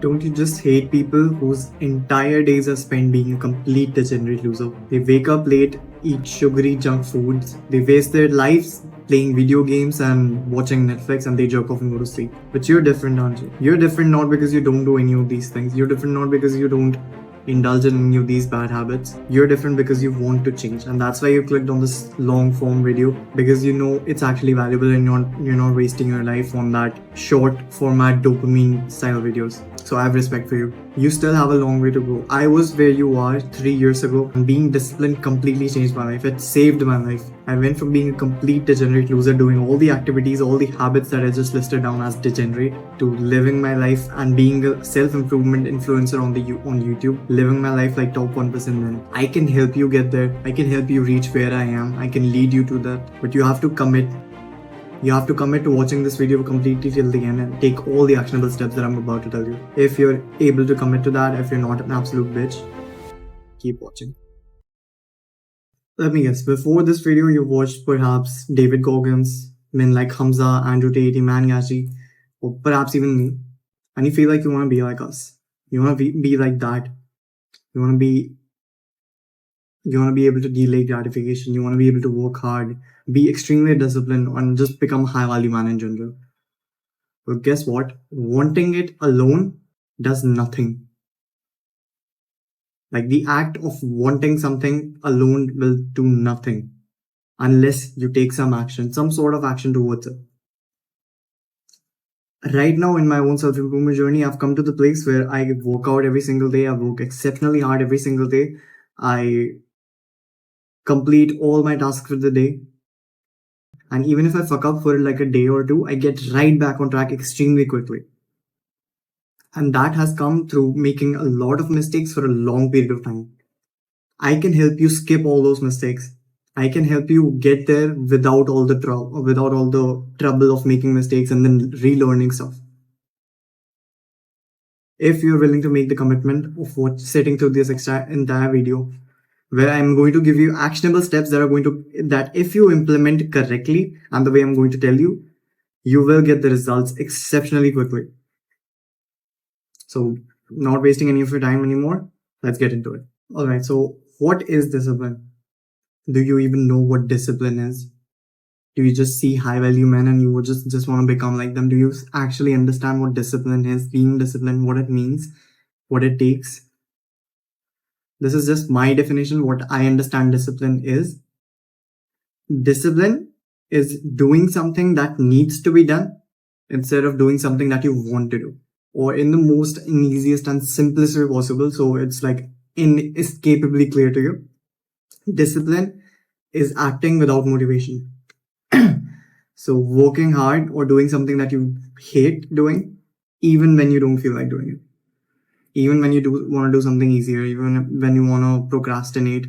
Don't you just hate people whose entire days are spent being a complete degenerate loser? They wake up late, eat sugary junk foods, they waste their lives playing video games and watching Netflix, and they jerk off and go to sleep. But you're different, aren't you? You're different not because you don't do any of these things. You're different not because you don't indulge in any of these bad habits. You're different because you want to change, and that's why you clicked on this long form video, because you know it's actually valuable and you're not wasting your life on that short format dopamine style videos. So I have respect for you. You still have a long way to go. I was where you are 3 years ago, and being disciplined completely changed my life. It saved my life. I went from being a complete degenerate loser, doing all the activities, all the habits that I just listed down as degenerate, to living my life and being a self-improvement influencer on YouTube, living my life like top 1% men. I can help you get there. I can help you reach where I am. I can lead you to that. But you have to commit. You have to commit to watching this video completely till the end and take all the actionable steps that I'm about to tell you. If you're able to commit to that, if you're not an absolute bitch, keep watching. Let me guess, before this video you watched perhaps David Goggins, men like Hamza, Andrew Tate, Iman Gaji, or perhaps even me, and you feel like you want to be like us. You want to be like that. You want to be able to delay gratification. You want to be able to work hard, be extremely disciplined, and just become a high value man in general. Well, guess what? Wanting it alone does nothing. Like, the act of wanting something alone will do nothing unless you take some action, some sort of action towards it. Right now, in my own self-improvement journey, I've come to the place where I work out every single day. I work exceptionally hard every single day. I complete all my tasks for the day. And even if I fuck up for like a day or two, I get right back on track extremely quickly. And that has come through making a lot of mistakes for a long period of time. I can help you skip all those mistakes. I can help you get there without all the trouble of making mistakes and then relearning stuff. If you're willing to make the commitment of sitting through this entire video, where I'm going to give you actionable steps that if you implement correctly and the way I'm going to tell you, you will get the results exceptionally quickly. So, not wasting any of your time anymore, let's get into it. Alright, so what is discipline? Do you even know what discipline is? Do you just see high value men and you would just want to become like them? Do you actually understand what discipline is, being disciplined, what it means, what it takes? This is just my definition. What I understand discipline is. Discipline is doing something that needs to be done instead of doing something that you want to do, or in the most easiest and simplest way possible. So it's like inescapably clear to you. Discipline is acting without motivation. So working hard or doing something that you hate doing, even when you don't feel like doing it. Even when you want to do something easier, even when you want to procrastinate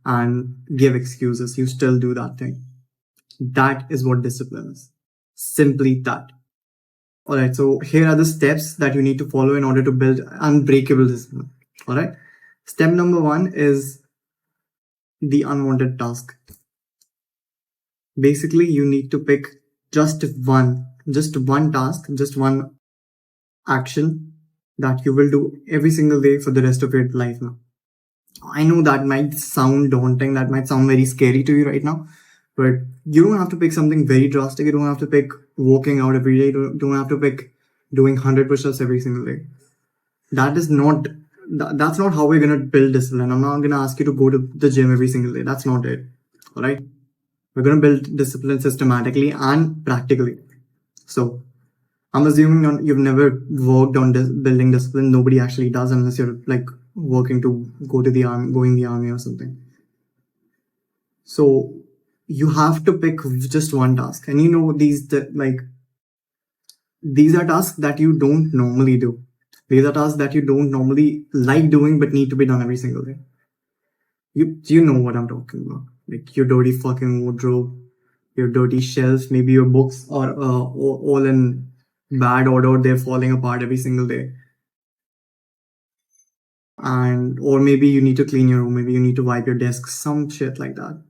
and give excuses, you still do that thing. That is what discipline is. Simply that. Alright, so here are the steps that you need to follow in order to build unbreakable discipline. Alright. Step number 1 is the unwanted task. Basically, you need to pick just one task, just one action that you will do every single day for the rest of your life now. I know that might sound daunting, that might sound very scary to you right now, but you don't have to pick something very drastic. You don't have to pick walking out every day. You don't have to pick doing 100 push-ups every single day. That's not how we're going to build discipline. I'm not going to ask you to go to the gym every single day. That's not it. All right. We're going to build discipline systematically and practically. So I'm assuming you've never worked on building discipline. Nobody actually does unless you're like working to go to the army, going the army or something. So you have to pick just one task, and you know these are tasks that you don't normally do. These are tasks that you don't normally like doing but need to be done every single day. You know what I'm talking about. Like your dirty fucking wardrobe, your dirty shelves, maybe your books are all in bad order. They're falling apart every single day. Or maybe you need to clean your room. Maybe you need to wipe your desk, some shit like that.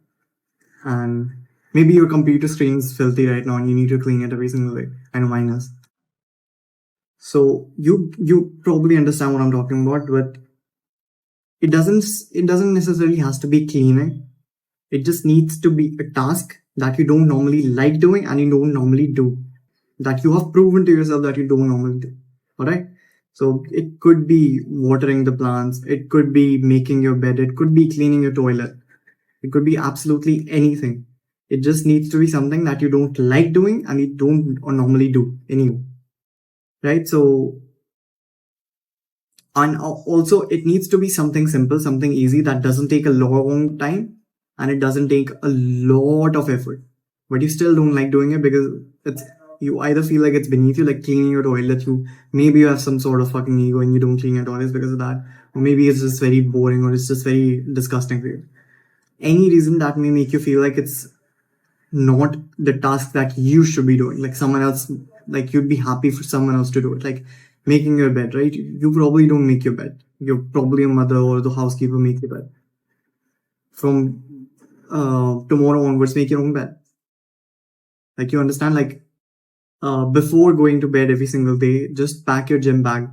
And maybe your computer screen is filthy right now and you need to clean it every single day. I know mine is. So you probably understand what I'm talking about, but it doesn't necessarily has to be cleaning. It just needs to be a task that you don't normally like doing and you don't normally do. That you have proven to yourself that you don't normally do. Alright? So it could be watering the plants, it could be making your bed, it could be cleaning your toilet, it could be absolutely anything. It just needs to be something that you don't like doing and you don't normally do anymore. Right? So and also it needs to be something simple, something easy that doesn't take a long time and it doesn't take a lot of effort, but you still don't like doing it because it's you either feel like it's beneath you, like cleaning your toilet. You maybe you have some sort of fucking ego and you don't clean your toilets because of that, or maybe it's just very boring or it's just very disgusting for you. Any reason that may make you feel like it's not the task that you should be doing, like someone else, like you'd be happy for someone else to do it, like making your bed, right? You probably don't make your bed, you're probably a mother or the housekeeper makes your bed. From tomorrow onwards, make your own bed. Like, you understand, like before going to bed every single day, just pack your gym bag,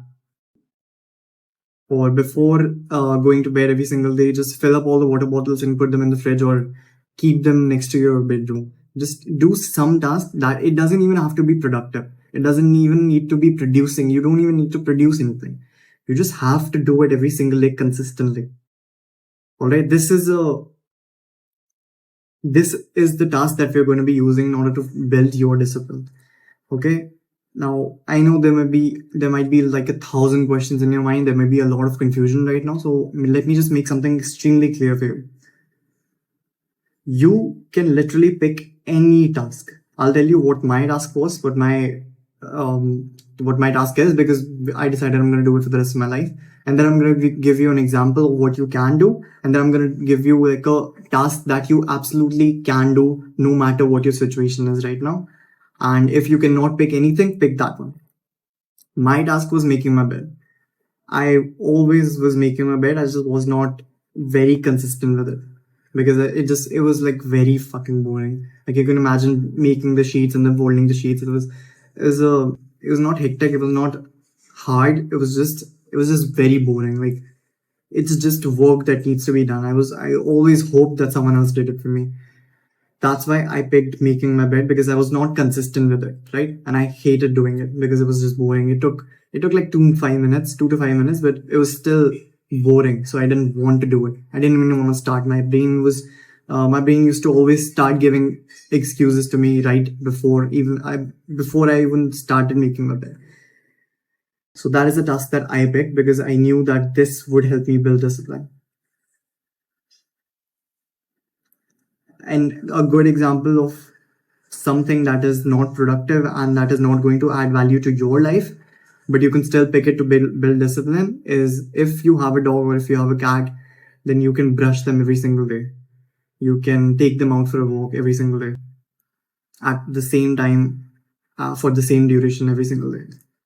or before going to bed every single day, just fill up all the water bottles and put them in the fridge or keep them next to your bedroom. Just do some task that it doesn't even have to be productive. It doesn't even need to be producing. You don't even need to produce anything. You just have to do it every single day consistently. All right. This is the task that we're going to be using in order to build your discipline. Okay. Now I know there might be like 1,000 questions in your mind. There may be a lot of confusion right now. So let me just make something extremely clear for you. You can literally pick any task. I'll tell you what my task was, what my task is, because I decided I'm going to do it for the rest of my life. And then I'm going to give you an example of what you can do, and then I'm going to give you like a task that you absolutely can do no matter what your situation is right now. And if you cannot pick anything, pick that one. My task was making my bed. I always was making my bed. I just was not very consistent with it because it was like very fucking boring. Like, you can imagine making the sheets and then folding the sheets. It was not hectic. It was not hard. It was just very boring. Like, it's just work that needs to be done. I always hoped that someone else did it for me. That's why I picked making my bed, because I was not consistent with it, right? And I hated doing it because it was just boring. It took like 2 to 5 minutes, but it was still boring. So I didn't want to do it. I didn't even want to start. My brain used to always start giving excuses to me right before I even started making my bed. So that is a task that I picked because I knew that this would help me build discipline. And a good example of something that is not productive and that is not going to add value to your life, but you can still pick it to build discipline, is if you have a dog or if you have a cat, then you can brush them every single day. You can take them out for a walk every single day at the same time, for the same duration every single day.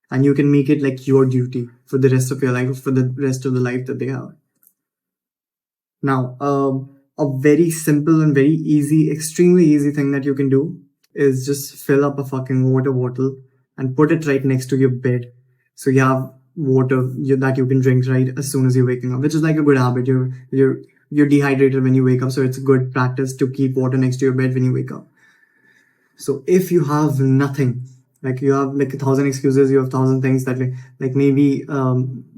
And you can make it like your duty for the rest of your life, for the rest of the life that they have. Now, a very simple and very easy, extremely easy thing that you can do is just fill up a fucking water bottle and put it right next to your bed. So you have water that you can drink right as soon as you're waking up, which is like a good habit. You're dehydrated when you wake up, so it's a good practice to keep water next to your bed when you wake up. So if you have nothing, like you have like 1,000 excuses, you have 1,000 things that like maybe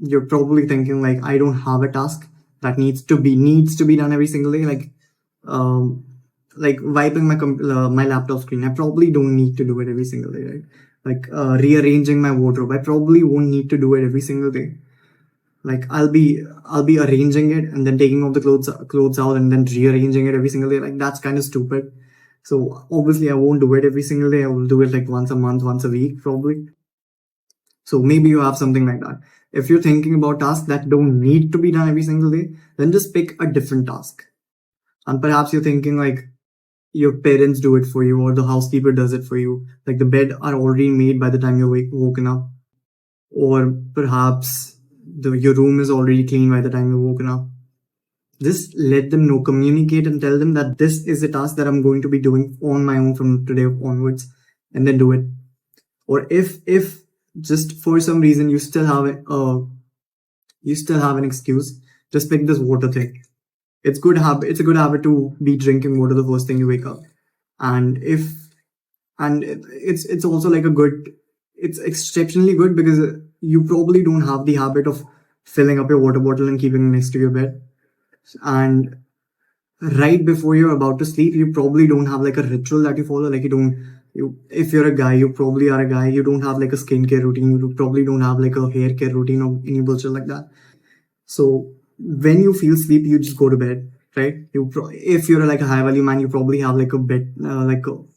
you're probably thinking like, I don't have a task that needs to be done every single day, um like wiping my laptop screen. I probably don't need to do it every single day, right? Like rearranging my wardrobe, I probably won't need to do it every single day. Like, I'll be arranging it and then taking off the clothes out and then rearranging it every single day. Like, that's kind of stupid. So obviously I won't do it every single day. I will do it like once a month, once a week, probably. So maybe you have something like that. If you're thinking about tasks that don't need to be done every single day, then just pick a different task. And perhaps you're thinking like your parents do it for you or the housekeeper does it for you. Like, the bed are already made by the time you're woken up. Or perhaps your room is already clean by the time you're woken up. Just let them know, communicate and tell them that this is a task that I'm going to be doing on my own from today onwards, and then do it. Or if just for some reason you still have an excuse, just pick this water thing. It's a good habit to be drinking water the first thing you wake up. And if and it's also like a good, it's exceptionally good because you probably don't have the habit of filling up your water bottle and keeping it next to your bed. And right before you're about to sleep, you probably don't have like a ritual that you follow. Like you don't, you if you're a guy, you probably are a guy, you don't have like a skincare routine, you probably don't have like a hair care routine or any bullshit like that. So when you feel sleepy, you just go to bed, right? If you're like a high value man, you probably have like a bed,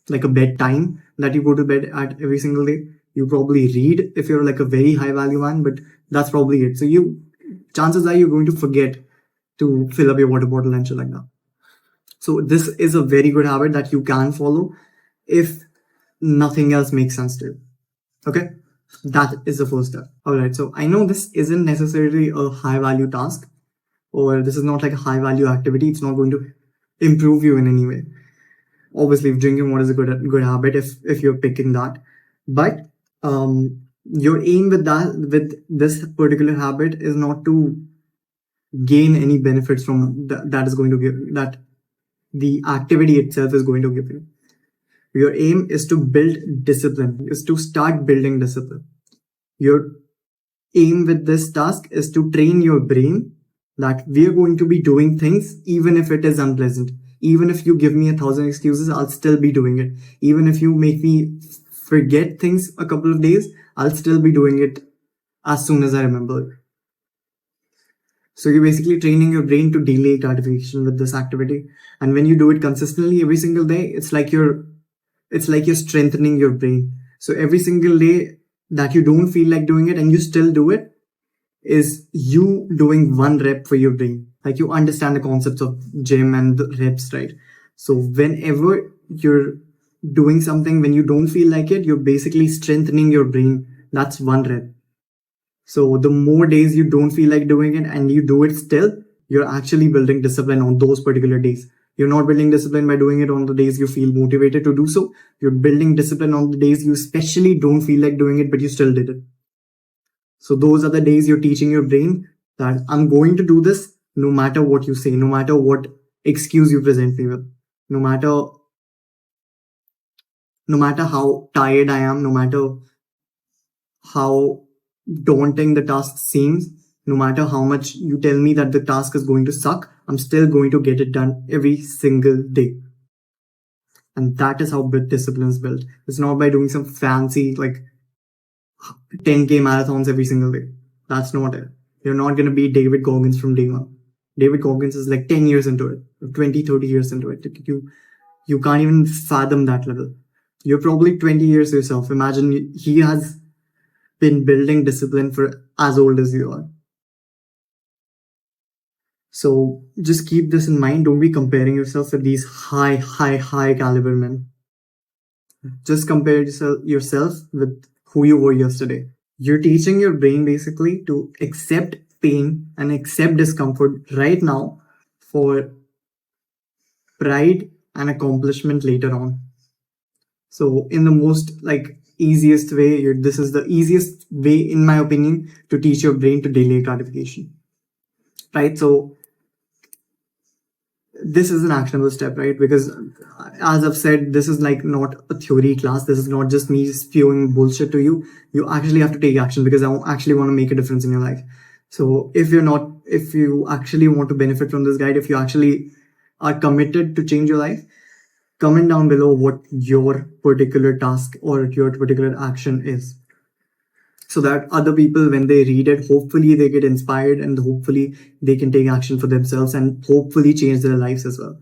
like a bedtime that you go to bed at every single day. You probably read if you're like a very high value man, but that's probably it. So you, chances are you're going to forget to fill up your water bottle and shit like that. So this is a very good habit that you can follow if nothing else makes sense to you. Okay, that is the first step. All right. So I know this isn't necessarily a high value task, or this is not like a high value activity. It's not going to improve you in any way. Obviously, if drinking water is a good habit, if you're picking that, but your aim with this particular habit is not to gain any benefits from that is going to give that the activity itself is going to give you. Your aim is to build discipline, is to start building discipline. Your aim with this task is to train your brain that we are going to be doing things even if it is unpleasant. Even if you give me 1,000 excuses, I'll still be doing it. Even if you make me forget things a couple of days, I'll still be doing it as soon as I remember. So you're basically training your brain to delay gratification with this activity. And when you do it consistently every single day, it's like you're strengthening your brain. So every single day that you don't feel like doing it and you still do it is you doing one rep for your brain. Like you understand the concepts of gym and the reps, right? So whenever you're doing something when you don't feel like it, you're basically strengthening your brain. That's one rep. So the more days you don't feel like doing it and you do it still, you're actually building discipline on those particular days. You're not building discipline by doing it on the days you feel motivated to do so. You're building discipline on the days you especially don't feel like doing it, but you still did it. So those are the days you're teaching your brain that I'm going to do this no matter what you say, no matter what excuse you present me with, no matter how tired I am, no matter how daunting the task seems, no matter how much you tell me that the task is going to suck, I'm still going to get it done every single day. And that is how discipline is built. It's not by doing some fancy like 10K marathons every single day. That's not it. You're not going to be David Goggins from day one. David Goggins is like 10 years into it, 20, 30 years into it. You can't even fathom that level. You're probably 20 years yourself. Imagine he has been building discipline for as old as you are. So just keep this in mind. Don't be comparing yourself with these high caliber men. Just compare yourself with who you were yesterday. You're teaching your brain basically to accept pain and accept discomfort right now for pride and accomplishment later on. So in the most like easiest way, this is the easiest way in my opinion to teach your brain to delay gratification, right? So this is an actionable step, right? Because as I've said, this is like not a theory class. This is not just me spewing bullshit to you. You actually have to take action because I actually want to make a difference in your life. So if you actually want to benefit from this guide, if you actually are committed to change your life, comment down below what your particular task or your particular action is, so that other people, when they read it, hopefully they get inspired and hopefully they can take action for themselves and hopefully change their lives as well.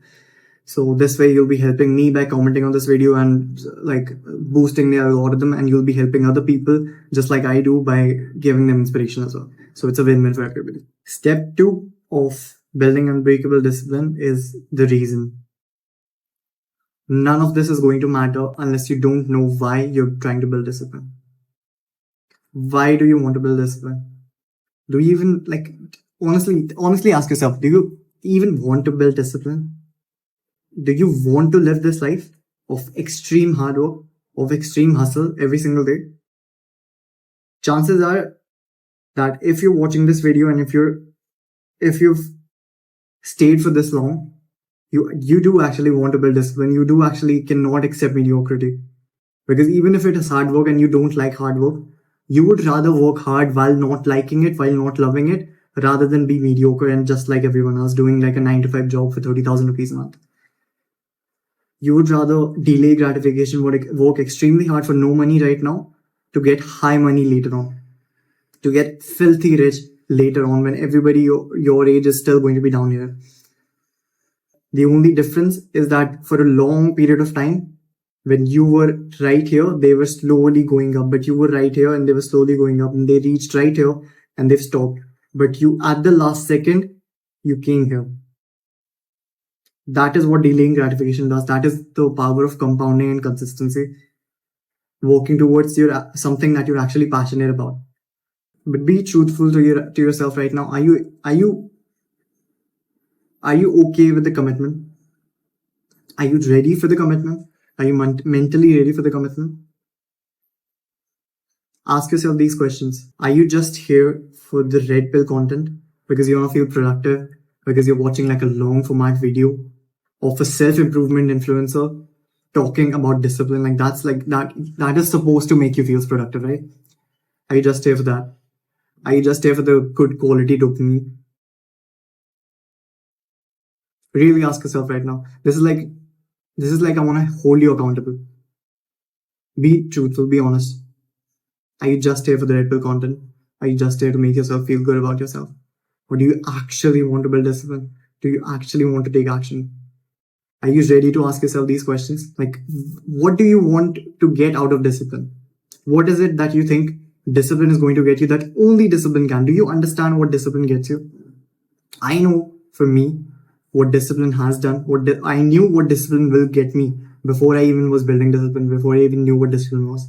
So this way you'll be helping me by commenting on this video and like boosting the algorithm, and you'll be helping other people just like I do by giving them inspiration as well. So it's a win-win for everybody. Step 2 of building unbreakable discipline is the reason. None of this is going to matter unless you don't know why you're trying to build discipline. Why do you want to build discipline? Do you even like honestly ask yourself, do you even want to build discipline? Do you want to live this life of extreme hard work, of extreme hustle every single day? Chances are that if you're watching this video and if you've stayed for this long, you do actually want to build discipline. You do actually cannot accept mediocrity. Because even if it is hard work and you don't like hard work, you would rather work hard while not liking it, while not loving it, rather than be mediocre and just like everyone else doing like a 9 to 5 job for 30,000 rupees a month. You would rather delay gratification, work extremely hard for no money right now to get high money later on, to get filthy rich later on when everybody your age is still going to be down here. The only difference is that for a long period of time, when you were right here, they were slowly going up, but you were right here and they were slowly going up, and they reached right here and they've stopped. But you, at the last second, you came here. That is what delaying gratification does. That is the power of compounding and consistency, working towards your something that you're actually passionate about. But be truthful to yourself right now. Are you okay with the commitment? Are you ready for the commitment? Are you mentally ready for the commitment? Ask yourself these questions. Are you just here for the red pill content because you want to feel productive, because you're watching like a long format video of a self-improvement influencer talking about discipline? That is supposed to make you feel productive, right? Are you just here for that? Are you just here for the good quality dopamine? Really ask yourself right now. This is like I want to hold you accountable. Be truthful, be honest. Are you just here for the red pill content? Are you just here to make yourself feel good about yourself? Or do you actually want to build discipline? Do you actually want to take action? Are you ready to ask yourself these questions? Like, what do you want to get out of discipline? What is it that you think discipline is going to get you that only discipline can? Do you understand what discipline gets you? I know for me what discipline has done. I knew what discipline will get me before I even was building discipline, before I even knew what discipline was.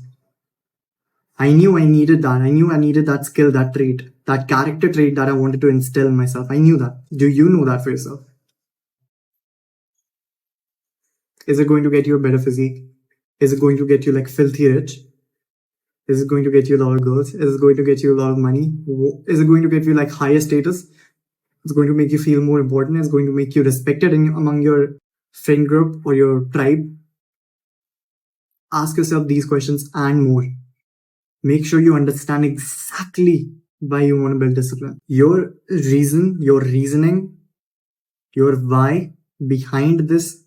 I knew I needed that. I knew I needed that skill, that trait, that character trait that I wanted to instill in myself. I knew that. Do you know that for yourself? Is it going to get you a better physique? Is it going to get you like filthy rich? Is it going to get you a lot of girls? Is it going to get you a lot of money? Is it going to get you like higher status? It's going to make you feel more important. It's going to make you respected among your friend group or your tribe. Ask yourself these questions and more. Make sure you understand exactly why you want to build discipline. Your reason, your reasoning, your why behind this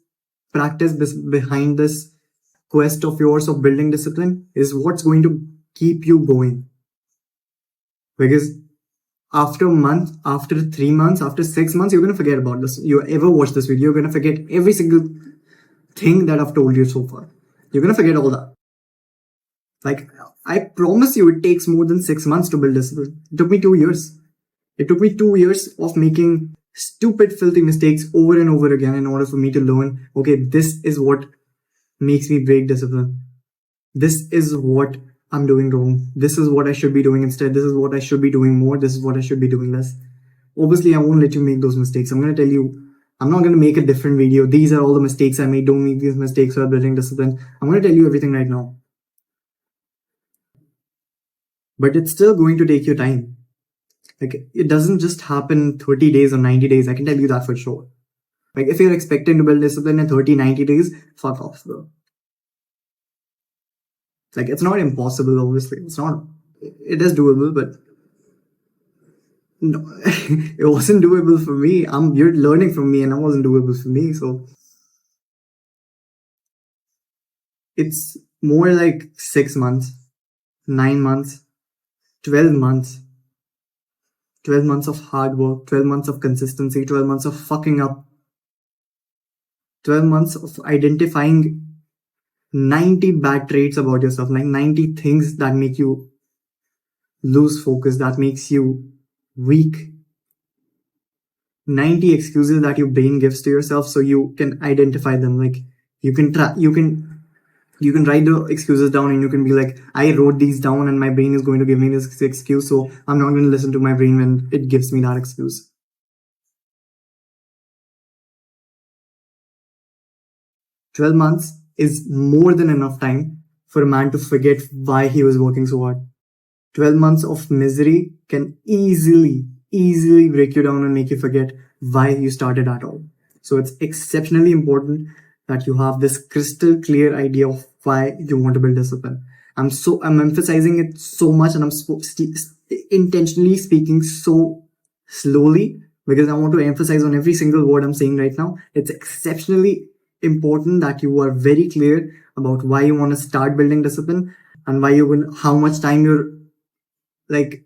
practice, behind this quest of yours of building discipline is what's going to keep you going. Because after a month, after 3 months, after 6 months, you're going to forget about this. You ever watch this video, you're going to forget every single thing that I've told you so far. You're going to forget all that. Like, I promise you, it takes more than 6 months to build discipline. It took me 2 years. It took me 2 years of making stupid, filthy mistakes over and over again in order for me to learn, okay, this is what makes me break discipline. This is what I'm doing wrong. This is what I should be doing instead. This is what I should be doing more. This is what I should be doing less. Obviously, I won't let you make those mistakes. I'm going to tell you, I'm not going to make a different video. These are all the mistakes I made. Don't make these mistakes while building discipline. I'm going to tell you everything right now. But it's still going to take you time. Like, it doesn't just happen 30 days or 90 days. I can tell you that for sure. Like, if you're expecting to build discipline in 30, 90 days, fuck off, bro. Like, it's not impossible, obviously. It's not. It is doable, but no, it wasn't doable for me. You're learning from me, and it wasn't doable for me. So it's more like 6 months, 9 months, 12 months. 12 months of hard work, 12 months of consistency, 12 months of fucking up, 12 months of identifying 90 bad traits about yourself, like 90 things that make you lose focus, that makes you weak, 90 excuses that your brain gives to yourself so you can identify them. Like, you can write the excuses down and you can be like, I wrote these down and my brain is going to give me this excuse, so I'm not going to listen to my brain when it gives me that excuse. 12 months is more than enough time for a man to forget why he was working so hard. 12 months of misery can easily break you down and make you forget why you started at all. So it's exceptionally important that you have this crystal clear idea of why you want to build discipline. I'm emphasizing it so much, and intentionally speaking so slowly because I want to emphasize on every single word I'm saying right now. It's exceptionally important that you are very clear about why you want to start building discipline and why you will, how much time you're like,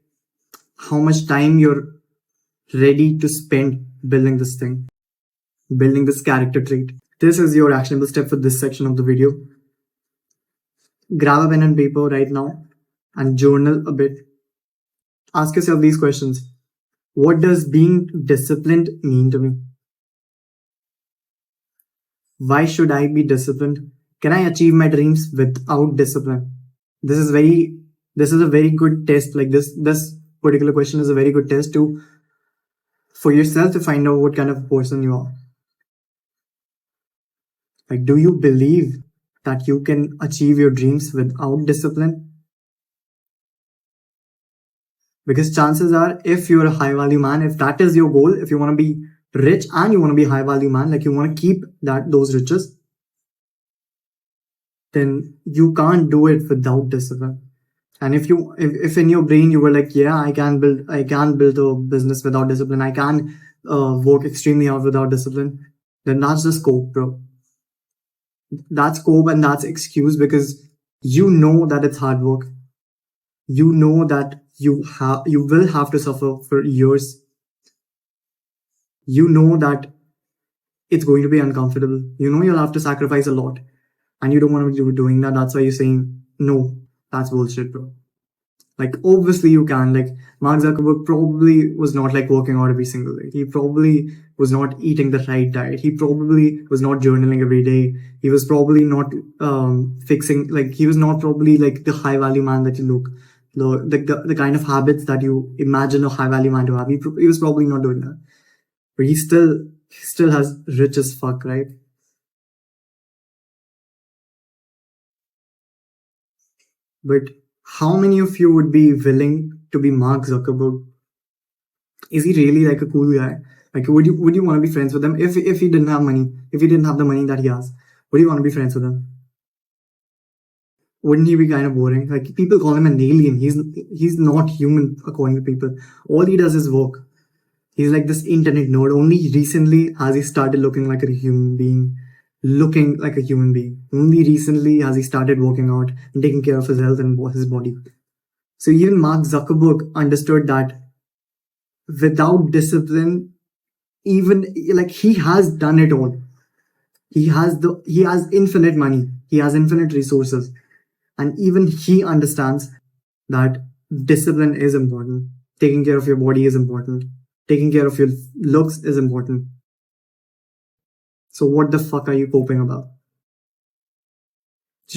how much time you're ready to spend building this thing, building this character trait. This is your actionable step for this section of the video. Grab a pen and paper right now and journal a bit. Ask yourself these questions. What does being disciplined mean to me? Why should I be disciplined? Can I achieve my dreams without discipline? This is very this is a very good test. Like this particular question is a very good test to for yourself to find out what kind of person you are. Like, do you believe that you can achieve your dreams without discipline? Because chances are, if you're a high value man, if that is your goal, if you want to be rich and you want to be a high value man, like you want to keep those riches, then you can't do it without discipline. And if in your brain you were like, yeah, I can build a business without discipline, I can work extremely hard without discipline, then that's the scope, bro. That's scope and that's excuse because you know that it's hard work. You know that you will have to suffer for years. You know that it's going to be uncomfortable. You know you'll have to sacrifice a lot, and you don't want to be doing that. That's why you're saying no. That's bullshit, bro. Like, obviously you can. Like, Mark Zuckerberg probably was not like working out every single day. He probably was not eating the right diet. He probably was not journaling every day. He was probably not fixing, like, he was not probably like the high value man that you look, the kind of habits that you imagine a high value man to have. He was probably not doing that. But he still has rich as fuck, right? But how many of you would be willing to be Mark Zuckerberg? Is he really like a cool guy? Like, would you want to be friends with him if he didn't have money? If he didn't have the money that he has, would you want to be friends with him? Wouldn't he be kind of boring? Like, people call him an alien. He's not human according to people. All he does is work. He's like this internet nerd. Only recently has he started looking like a human being. Looking like a human being. Only recently has he started working out and taking care of his health and his body. So even Mark Zuckerberg understood that without discipline, even like he has done it all. He has infinite money. He has infinite resources. And even he understands that discipline is important. Taking care of your body is important. Taking care of your looks is important. So what the fuck are you coping about?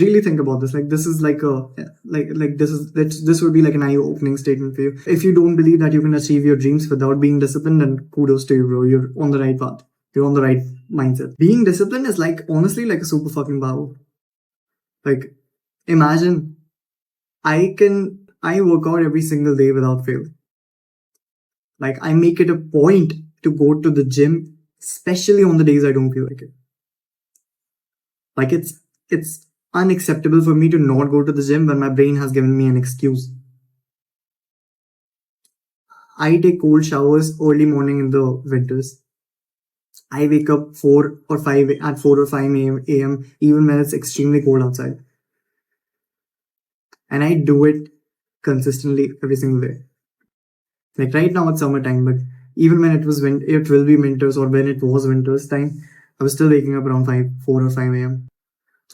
Really think about this. Like, this is like a this would be like an eye-opening statement for you. If you don't believe that you can achieve your dreams without being disciplined, then kudos to you, bro. You're on the right path. You're on the right mindset. Being disciplined is like, honestly, like a super fucking power. Like, imagine I work out every single day without fail. Like, I make it a point to go to the gym, especially on the days I don't feel like it. Like, it's unacceptable for me to not go to the gym when my brain has given me an excuse. I take cold showers early morning in the winters. I wake up 4 or 5 a.m. even when it's extremely cold outside. And I do it consistently every single day. Like, right now it's summertime, but even when it will be winters, or when it was winters time, I was still waking up around 4 or 5 a.m.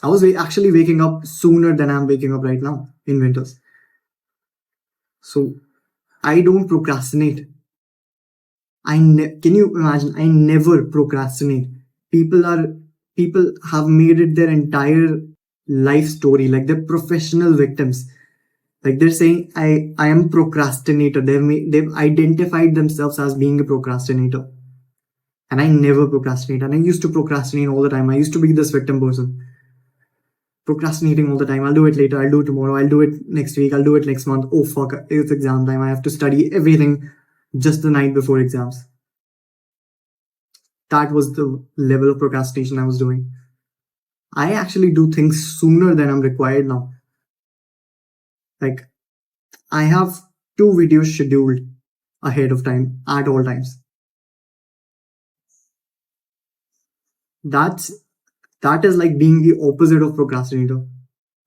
I was actually waking up sooner than I'm waking up right now in winters. So I don't procrastinate. Can you imagine? I never procrastinate. People have made it their entire life story. Like, they're professional victims. Like, they're saying, I am procrastinator. They've identified themselves as being a procrastinator. And I never procrastinate. And I used to procrastinate all the time. I used to be this victim person. procrastinating all the time. I'll do it later, I'll do it tomorrow, I'll do it next week, I'll do it next month. Oh fuck, it's exam time, I have to study everything just the night before exams. That was the level of procrastination I was doing. I actually do things sooner than I'm required now. Like, I have 2 videos scheduled ahead of time at all times. That's that is like being the opposite of procrastinator.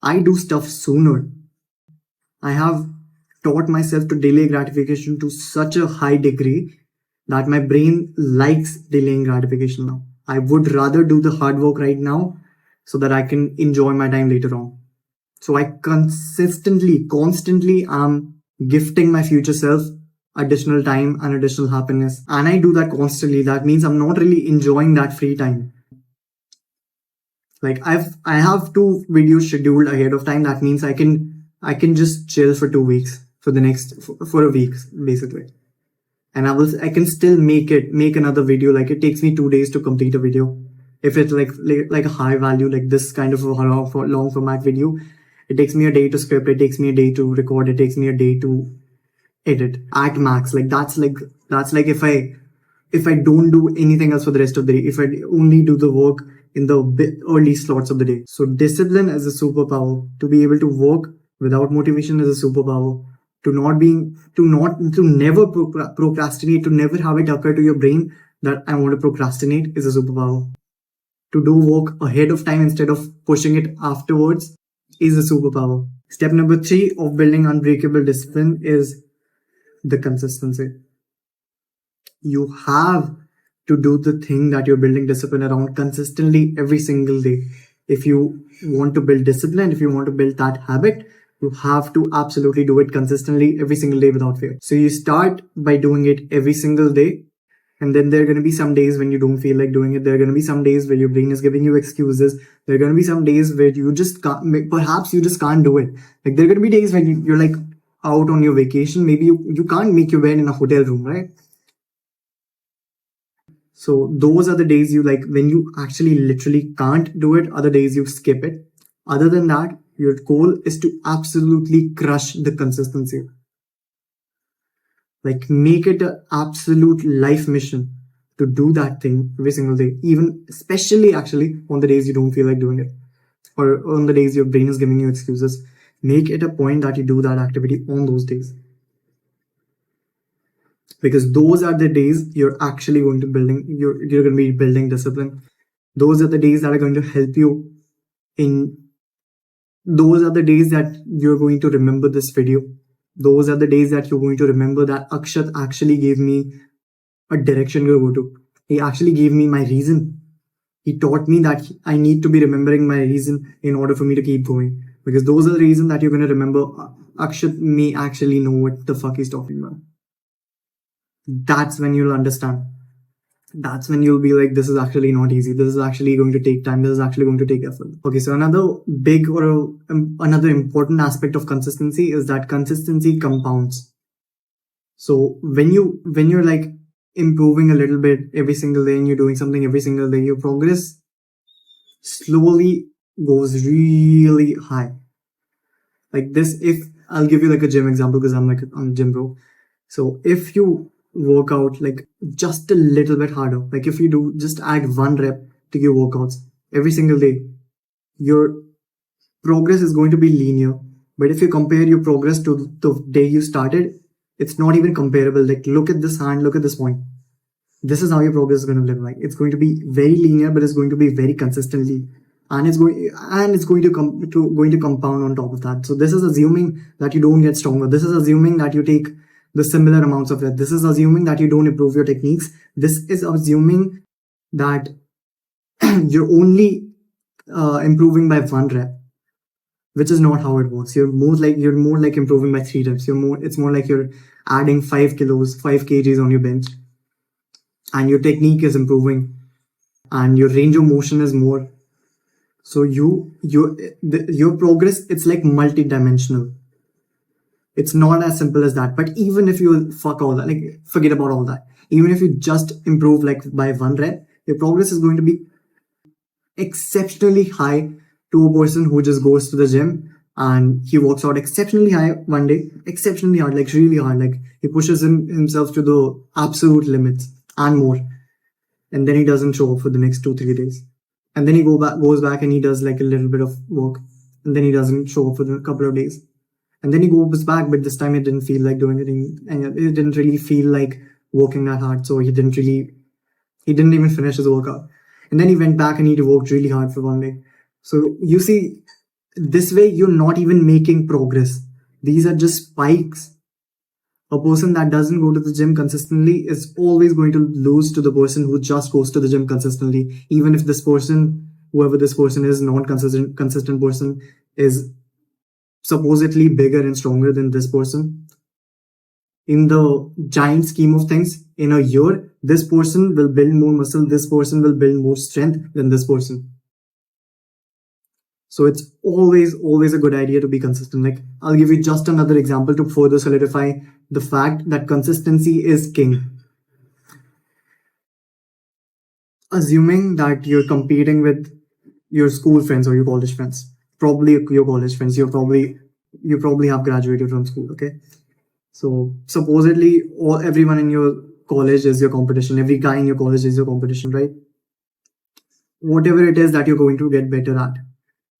I do stuff sooner. I have taught myself to delay gratification to such a high degree that my brain likes delaying gratification now. I would rather do the hard work right now so that I can enjoy my time later on. So I constantly am gifting my future self additional time and additional happiness. And I do that constantly. That means I'm not really enjoying that free time. Like I have 2 videos scheduled ahead of time. That means I can just chill for 2 weeks for the next for a week basically. And I can still make another video. Like it takes me 2 days to complete a video. If it's like a high value, like this kind of a long format video, it takes me a day to script, it takes me a day to record, it takes me a day to edit at max. Like that's like if I don't do anything else for the rest of the day, if I only do the work in the early slots of the day. So discipline is a superpower. To be able to work without motivation is a superpower. To never procrastinate, to never have it occur to your brain that I want to procrastinate is a superpower. To do work ahead of time instead of pushing it afterwards is a superpower. Step number 3 of building unbreakable discipline is the consistency. You have to do the thing that you're building discipline around consistently every single day. If you want to build discipline, if you want to build that habit, you have to absolutely do it consistently every single day without fail. So you start by doing it every single day. And then there are going to be some days when you don't feel like doing it. There are going to be some days where your brain is giving you excuses. There are going to be some days where you just can't, perhaps you just can't do it. Like there are going to be days when you're like out on your vacation. Maybe you can't make your bed in a hotel room, right? So those are the days you like when you actually literally can't do it. Other days you skip it. Other than that, your goal is to absolutely crush the consistency. Like make it an absolute life mission to do that thing every single day, even especially actually on the days you don't feel like doing it or on the days your brain is giving you excuses. Make it a point that you do that activity on those days, because those are the days you're actually going to you're going to be building discipline. Those are the days that are going to help you in those are the days that you're going to remember this video. Those are the days that you're going to remember that Akshath actually gave me a direction to go to. He actually gave me my reason. He taught me that I need to be remembering my reason in order for me to keep going. Because those are the reasons that you're going to remember. Akshath may actually know what the fuck he's talking about. That's when you'll understand. That's when you'll be like, this is actually not easy. This is actually going to take time. This is actually going to take effort. Okay, so another big or another important aspect of consistency is that consistency compounds. So when you're like improving a little bit every single day and you're doing something every single day, your progress slowly goes really high. Like this, if I'll give you like a gym example because I'm a gym bro. So if you work out like just a little bit harder, like if you do just add 1 rep to your workouts every single day, your progress is going to be linear. But if you compare your progress to the day you started, it's not even comparable. Like look at this hand, look at this point. This is how your progress is going to look like. It's going to be very linear, but it's going to be very consistently, and it's going to compound on top of that. So this is assuming that you don't get stronger. This is assuming that you take the similar amounts of rep. This is assuming that you don't improve your techniques. This is assuming that you're only improving by 1 rep, which is not how it works. You're more like improving by 3 reps. It's more like you're adding 5 kgs on your bench, and your technique is improving, and your range of motion is more. So your progress, it's like multi-dimensional. It's not as simple as that. But even if you forget about all that, even if you just improve like by 1 rep, your progress is going to be exceptionally high to a person who just goes to the gym and he works out exceptionally high one day, exceptionally hard, like really hard, like he pushes himself to the absolute limits and more, and then he doesn't show up for the next 2 3 days, and then he goes back and he does like a little bit of work, and then he doesn't show up for the couple of days, and then he goes back, but this time it didn't feel like doing anything, and it didn't really feel like working that hard, so he didn't even finish his workout. And then he went back and he worked really hard for one day. So you see, this way you're not even making progress. These are just spikes. A person that doesn't go to the gym consistently is always going to lose to the person who just goes to the gym consistently. Even if this person, whoever this person is, consistent person, is supposedly bigger and stronger than this person. In the giant scheme of things, in a year, this person will build more muscle, this person will build more strength than this person. So it's always a good idea to be consistent. Like, I'll give you just another example to further solidify the fact that consistency is king. Assuming that you're competing with your school friends or your college friends, probably your college friends, you probably have graduated from school, okay? So supposedly everyone in your college is your competition. Every guy in your college is your competition, right? Whatever it is that you're going to get better at,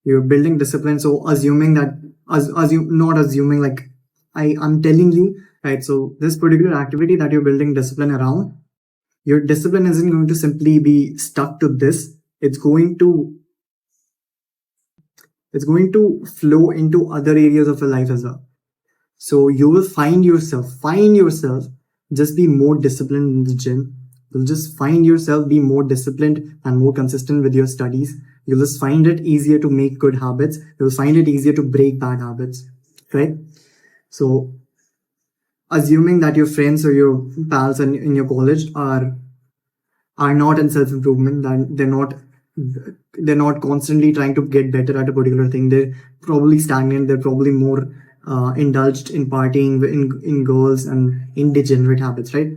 you're building discipline. So assuming that, not assuming, like I'm telling you, right? So this particular activity that you're building discipline around, your discipline isn't going to simply be stuck to this. It's going to flow into other areas of your life as well. So you will find yourself, just be more disciplined in the gym. You'll just find yourself be more disciplined and more consistent with your studies. You'll just find it easier to make good habits. You'll find it easier to break bad habits, right? So assuming that your friends or your pals in your college are not in self-improvement, that they're not constantly trying to get better at a particular thing. They're probably stagnant. They're probably more indulged in partying, in girls, and in degenerate habits, right?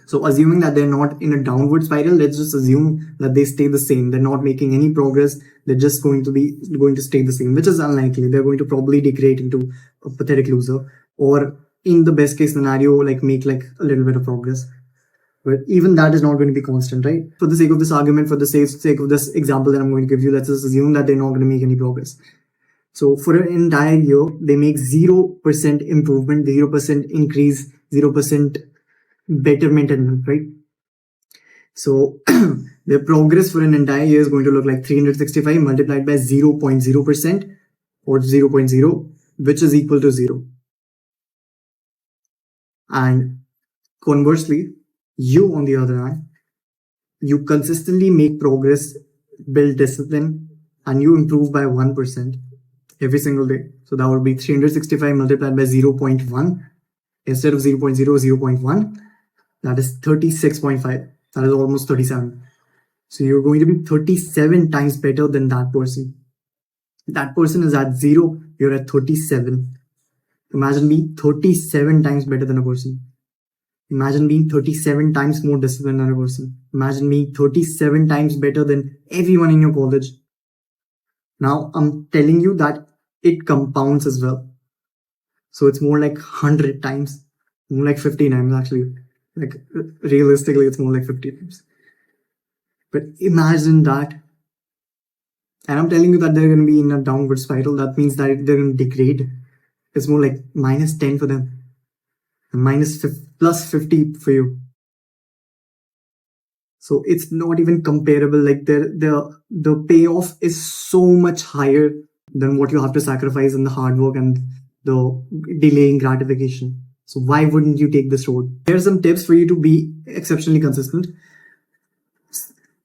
So assuming that they're not in a downward spiral, let's just assume that they stay the same. They're not making any progress. They're just going to stay the same, which is unlikely. They're going to probably degrade into a pathetic loser, or in the best case scenario, like make like a little bit of progress. But even that is not going to be constant, right? For the sake of this argument, for the sake of this example that I'm going to give you, let's just assume that they're not going to make any progress. So for an entire year, they make 0% improvement, 0% increase, 0% betterment, right? So their progress for an entire year is going to look like 365 multiplied by 0.0% or 0.0, which is equal to 0. And conversely, you, on the other hand, you consistently make progress, build discipline, and you improve by 1% every single day. So that would be 365 multiplied by 0.1 instead of 0.0, 0.1. That is 36.5. That is almost 37. So you're going to be 37 times better than that person. That person is at 0, you're at 37. Imagine being 37 times better than a person. Imagine being 37 times more disciplined than a person. Imagine being 37 times better than everyone in your college. Now, I'm telling you that it compounds as well. So it's more like 100 times, more like 50 times actually. Like realistically, it's more like 50 times. But imagine that. And I'm telling you that they're going to be in a downward spiral. That means that they're going to degrade. It's more like minus 10 for them. And plus 50 for you. So it's not even comparable. Like the payoff is so much higher than what you have to sacrifice in the hard work and the delaying gratification. So why wouldn't you take this road? Here are some tips for you to be exceptionally consistent.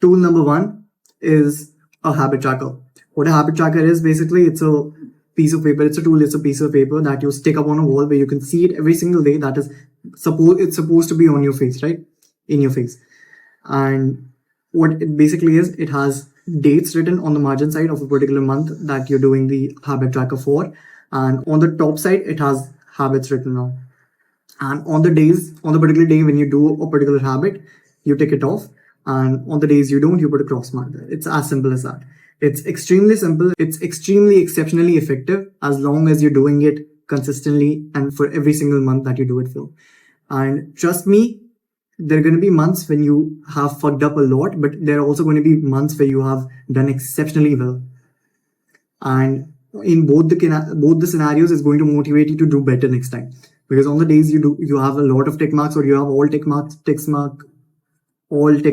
Tool number 1 is a habit tracker. What a habit tracker is, basically, it's a piece of paper. It's a tool. It's a piece of paper that you stick up on a wall where you can see it every single day. That is it's supposed to be on your face, right? In your face. And what it basically is, it has dates written on the margin side of a particular month that you're doing the habit tracker for. And on the top side, it has habits written on. And on the particular day when you do a particular habit, you take it off. And on the days you don't, you put a cross mark there. It's as simple as that. It's extremely simple. It's extremely exceptionally effective as long as you're doing it consistently and for every single month that you do it for. And trust me, there are going to be months when you have fucked up a lot, but there are also going to be months where you have done exceptionally well. And in both the scenarios, is going to motivate you to do better next time. Because on the days you have a lot of tick marks, or you have all tick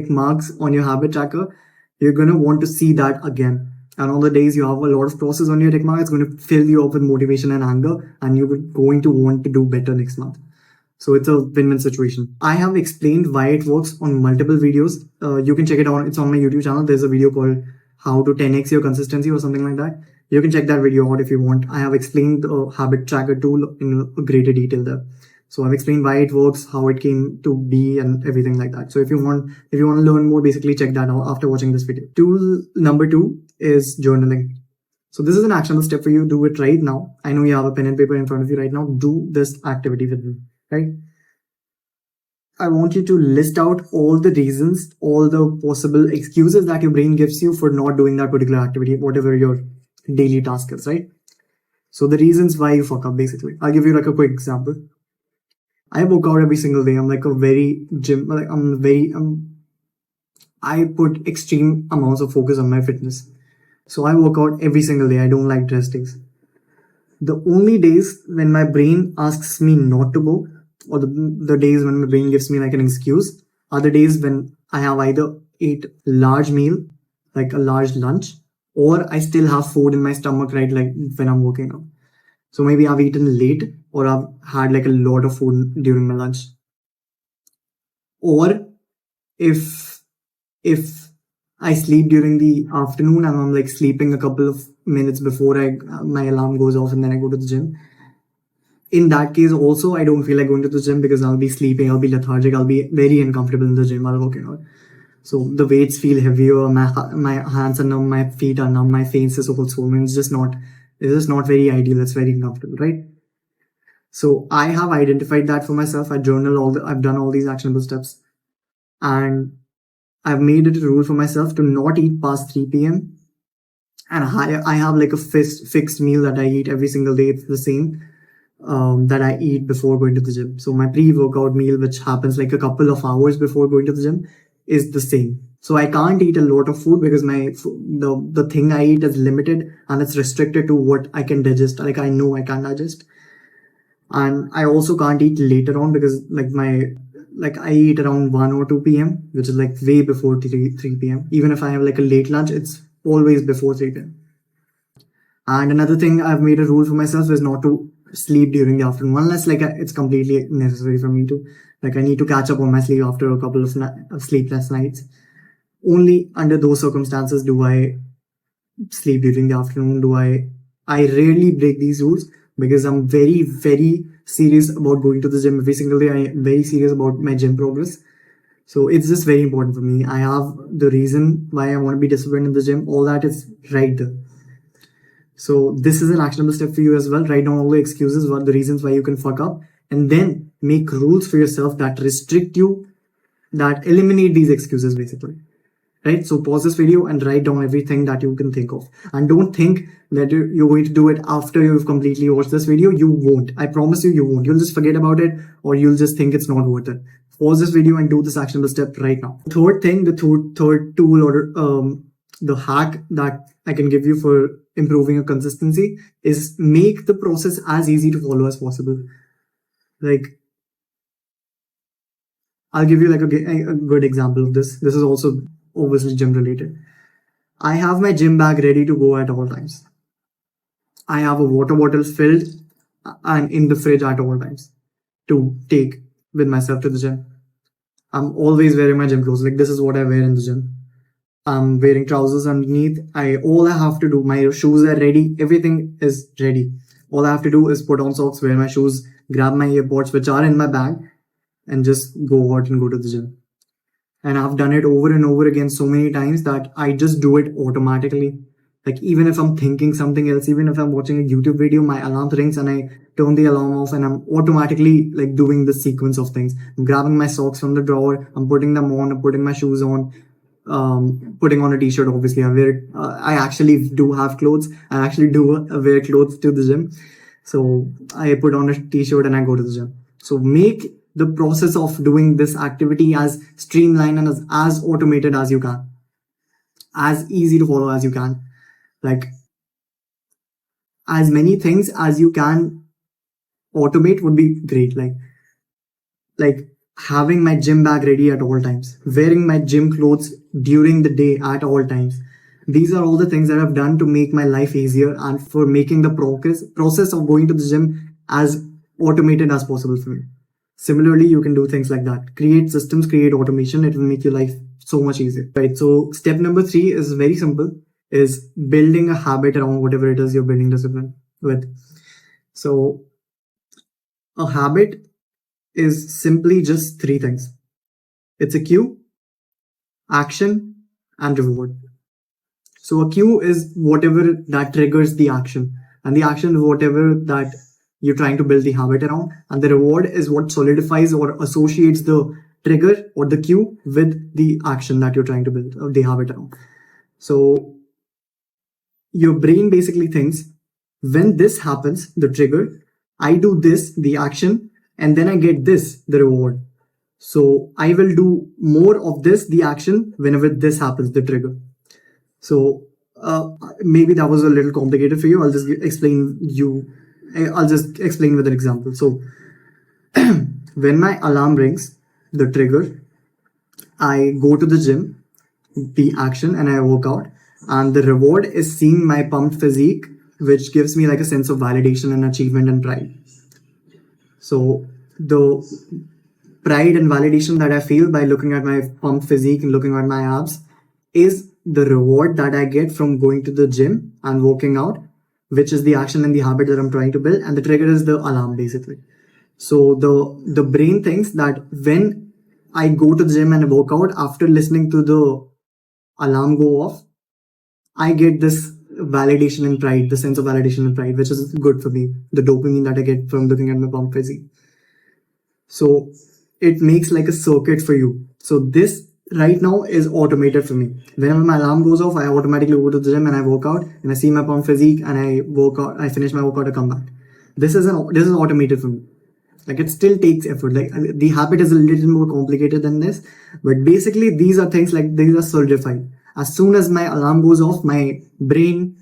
marks on your habit tracker, you're going to want to see that again. And on the days you have a lot of crosses on your tick mark, it's going to fill you up with motivation and anger, and you're going to want to do better next month. So it's a win-win situation. I have explained why it works on multiple videos. You can check it out. It's on my YouTube channel. There's a video called How to 10x Your Consistency or something like that. You can check that video out if you want. I have explained the habit tracker tool in greater detail there. So I've explained why it works, how it came to be, and everything like that. So if you want to learn more, basically check that out after watching this video. Tool number 2 is journaling. So this is an actionable step for you. Do it right now. I know you have a pen and paper in front of you right now. Do this activity with me, right? I want you to list out all the reasons, all the possible excuses that your brain gives you for not doing that particular activity, whatever your daily task is, right? So the reasons why you fuck up, basically. I'll give you like a quick example. I work out every single day. I'm like a very I put extreme amounts of focus on my fitness. So I work out every single day. I don't like rest days. The only days when my brain asks me not to go, or the days when my brain gives me like an excuse, are the days when I have either ate large meal, like a large lunch, or I still have food in my stomach, right? Like when I'm working out. So maybe I've eaten late, or I've had like a lot of food during my lunch. Or if I sleep during the afternoon and I'm like sleeping a couple of minutes before my alarm goes off and then I go to the gym. In that case also, I don't feel like going to the gym because I'll be sleeping, I'll be lethargic, I'll be very uncomfortable in the gym while working out. So the weights feel heavier, my hands are numb, my feet are numb, my face is all swollen. It's just not very ideal. It's very uncomfortable, right? So I have identified that for myself. I've done all these actionable steps, and I've made it a rule for myself to not eat past 3 p.m. And I have like a fixed meal that I eat every single day. It's the same that I eat before going to the gym. So my pre-workout meal, which happens like a couple of hours before going to the gym, is the same. So I can't eat a lot of food because the thing I eat is limited and it's restricted to what I can digest. Like I know I can digest, and I also can't eat later on because I eat around 1 or 2 p.m., which is like way before 3 p.m. Even if I have like a late lunch, it's always before 3 p.m. And another thing I've made a rule for myself is not to sleep during the afternoon unless it's completely necessary for me to. Like I need to catch up on my sleep after a couple of sleepless nights. Only under those circumstances do I sleep during the afternoon. I rarely break these rules because I'm very, very serious about going to the gym every single day. I'm very serious about my gym progress. So it's just very important for me. I have the reason why I want to be disciplined in the gym. All that is right there. So this is an actionable step for you as well. Write down all the excuses, what the reasons why you can fuck up, and then make rules for yourself that restrict you, that eliminate these excuses basically. Right? So pause this video and write down everything that you can think of. And don't think that you're going to do it after you've completely watched this video. You won't. I promise you, you won't. You'll just forget about it, or you'll just think it's not worth it. Pause this video and do this actionable step right now. Third thing, the third tool or the hack that I can give you for improving your consistency is make the process as easy to follow as possible. Like, I'll give you like a good example of this. This is also obviously gym related. I have my gym bag ready to go at all times. I have a water bottle filled and in the fridge at all times to take with myself to the gym. I'm always wearing my gym clothes. Like this is what I wear in the gym. I'm wearing trousers underneath. All I have to do, my shoes are ready. Everything is ready. All I have to do is put on socks, wear my shoes, grab my earpods, which are in my bag, and just go out and go to the gym. And I've done it over and over again so many times that I just do it automatically. Like even if I'm thinking something else, even if I'm watching a YouTube video, my alarm rings and I turn the alarm off and I'm automatically like doing the sequence of things. I'm grabbing my socks from the drawer, I'm putting them on, I'm putting my shoes on, putting on a t-shirt. Obviously, I actually do have clothes. I actually do wear clothes to the gym. So I put on a t-shirt and I go to the gym. So make the process of doing this activity as streamlined and as automated as you can, as easy to follow as you can. Like as many things as you can automate would be great. Like having my gym bag ready at all times, wearing my gym clothes during the day at all times. These are all the things that I've done to make my life easier and for making the process of going to the gym as automated as possible for me. Similarly, you can do things like that. Create systems, create automation. It will make your life so much easier. Right. So step number 3 is very simple, is building a habit around whatever it is you're building discipline with. So a habit is simply just 3 things. It's a cue, action, and reward. So a cue is whatever that triggers the action, and the action is whatever that you're trying to build the habit around, and the reward is what solidifies or associates the trigger or the cue with the action that you're trying to build the habit around. So your brain basically thinks, when this happens, the trigger, I do this, the action, and then I get this, the reward. So I will do more of this, the action, whenever this happens, the trigger. So maybe that was a little complicated for you. I'll just explain with an example. So when my alarm rings, the trigger, I go to the gym, the action, and I work out. And the reward is seeing my pumped physique, which gives me like a sense of validation and achievement and pride. So the pride and validation that I feel by looking at my pumped physique and looking at my abs is the reward that I get from going to the gym and working out, which is the action and the habit that I'm trying to build. And the trigger is the alarm, basically. So the brain thinks that when I go to the gym and work out, after listening to the alarm go off, I get this validation and pride, the sense of validation and pride, which is good for me, the dopamine that I get from looking at my pump physique. So it makes like a circuit for you. So this right now is automated for me. Whenever my alarm goes off, I automatically go to the gym and I work out and I see my pump physique and I work out, I finish my workout, I come back. This is automated for me. Like it still takes effort. Like the habit is a little more complicated than this, but basically these are things like these are solidified. As soon as my alarm goes off, my brain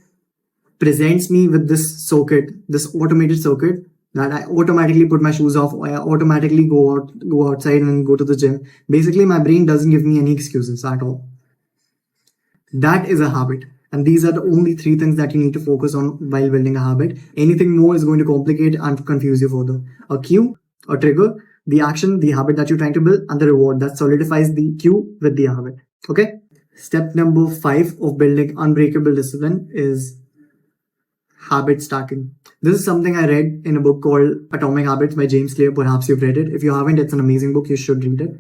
presents me with this circuit, this automated circuit, that I automatically put my shoes off, I automatically go outside and go to the gym. Basically, my brain doesn't give me any excuses at all. That is a habit. And these are the only 3 things that you need to focus on while building a habit. Anything more is going to complicate and confuse you further. A cue, a trigger, the action, the habit that you're trying to build, and the reward that solidifies the cue with the habit. Okay? Step number 5 of building unbreakable discipline is habit stacking. This is something I read in a book called Atomic Habits by James Clear. Perhaps you've read it. If you haven't, it's an amazing book. You should read it.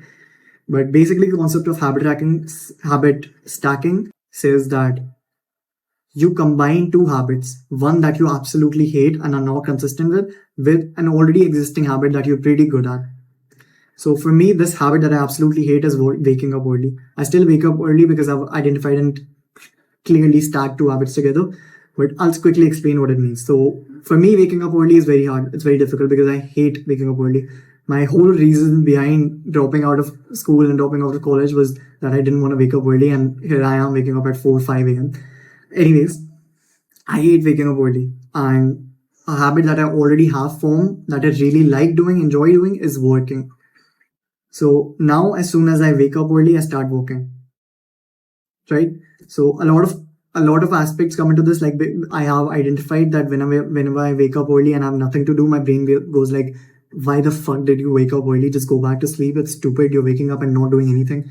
But basically, the concept of habit stacking says that you combine 2 habits, one that you absolutely hate and are not consistent with an already existing habit that you're pretty good at. So for me, this habit that I absolutely hate is waking up early. I still wake up early because I've identified and clearly stacked 2 habits together. But I'll quickly explain what it means. So for me, waking up early is very hard. It's very difficult because I hate waking up early. My whole reason behind dropping out of school and dropping out of college was that I didn't want to wake up early, and here I am waking up at 4 5 a.m. Anyways, I hate waking up early. And a habit that I already have formed that I really like doing, enjoy doing, is working. So now as soon as I wake up early, I start working. Right? So a lot of aspects come into this. Like I have identified that whenever I wake up early and I have nothing to do, my brain goes like, why the fuck did you wake up early? Just go back to sleep. It's stupid. You're waking up and not doing anything.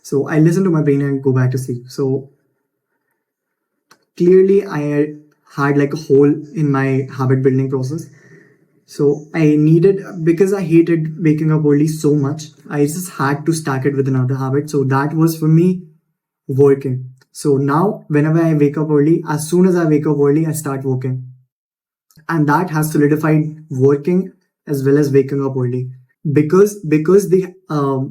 So I listen to my brain and go back to sleep. So clearly I had like a hole in my habit building process. So I needed, because I hated waking up early so much, I just had to stack it with another habit. So that was for me working. So now whenever I wake up early, as soon as I wake up early, I start working. And that has solidified working as well as waking up early. Because the